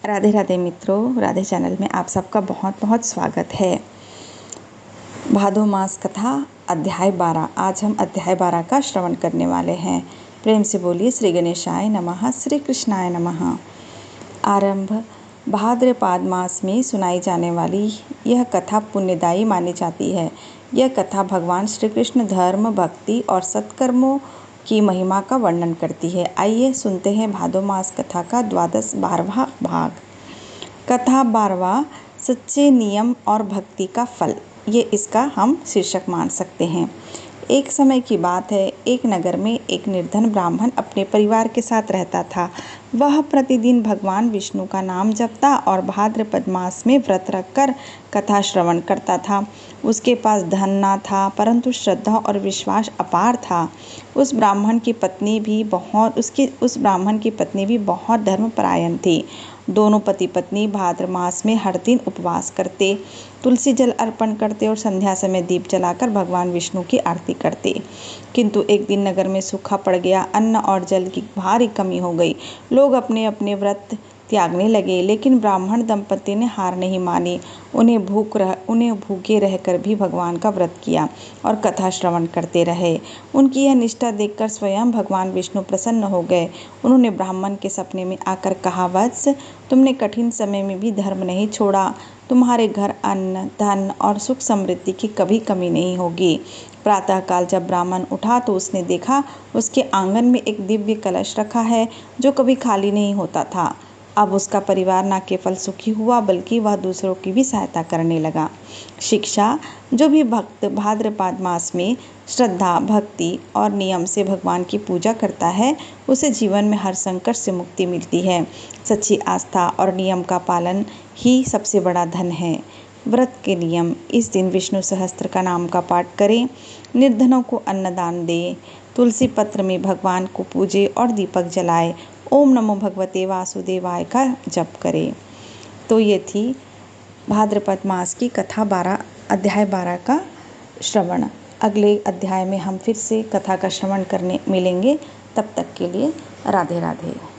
राधे राधे मित्रों, राधे चैनल में आप सबका बहुत बहुत स्वागत है। भादो मास कथा अध्याय 12। आज हम अध्याय 12 का श्रवण करने वाले हैं। प्रेम से बोलिए श्री गणेशाय नमः, श्री कृष्णाय नमः। आरंभ। भाद्रपद मास में सुनाई जाने वाली यह कथा पुण्यदायी मानी जाती है। यह कथा भगवान श्री कृष्ण धर्म, भक्ति और सत्कर्मों की महिमा का वर्णन करती है। आइए सुनते हैं भादो मास कथा का 12वां भाग। कथा 12वां, सच्चे नियम और भक्ति का फल। ये इसका हम शीर्षक मान सकते हैं। एक समय की बात है, एक नगर में एक निर्धन ब्राह्मण अपने परिवार के साथ रहता था। वह प्रतिदिन भगवान विष्णु का नाम जपता और भाद्रपद मास में व्रत रखकर कथा श्रवण करता था। उसके पास धन ना था, परंतु श्रद्धा और विश्वास अपार था। उस ब्राह्मण की पत्नी भी बहुत धर्मपरायण थी। दोनों पति पत्नी भाद्र मास में हर दिन उपवास करते, तुलसी जल अर्पण करते और संध्या समय दीप जलाकर भगवान विष्णु की आरती करते। किंतु एक दिन नगर में सूखा पड़ गया। अन्न और जल की भारी कमी हो गई। लोग अपने अपने व्रत त्यागने लगे, लेकिन ब्राह्मण दंपति ने हार नहीं मानी। उन्हें भूखे रहकर भी भगवान का व्रत किया और कथा श्रवण करते रहे। उनकी यह निष्ठा देखकर स्वयं भगवान विष्णु प्रसन्न हो गए। उन्होंने ब्राह्मण के सपने में आकर कहा, वत्स, तुमने कठिन समय में भी धर्म नहीं छोड़ा। तुम्हारे घर अन्न, धन और सुख समृद्धि की कभी कमी नहीं होगी। प्रातःकाल जब ब्राह्मण उठा तो उसने देखा उसके आंगन में एक दिव्य कलश रखा है जो कभी खाली नहीं होता था। अब उसका परिवार न केवल सुखी हुआ बल्कि वह दूसरों की भी सहायता करने लगा। शिक्षा। जो भी भक्त भाद्रपद मास में श्रद्धा, भक्ति और नियम से भगवान की पूजा करता है, उसे जीवन में हर संकट से मुक्ति मिलती है। सच्ची आस्था और नियम का पालन ही सबसे बड़ा धन है। व्रत के नियम। इस दिन विष्णु सहस्त्र का नाम का पाठ करें, निर्धनों को अन्नदान दें, तुलसी पत्र में भगवान को पूजे और दीपक जलाए, ओम नमो भगवते वासुदेवाय का जप करें। तो ये थी भाद्रपद मास की कथा अध्याय 12 का श्रवण। अगले अध्याय में हम फिर से कथा का श्रवण करने मिलेंगे। तब तक के लिए राधे राधे।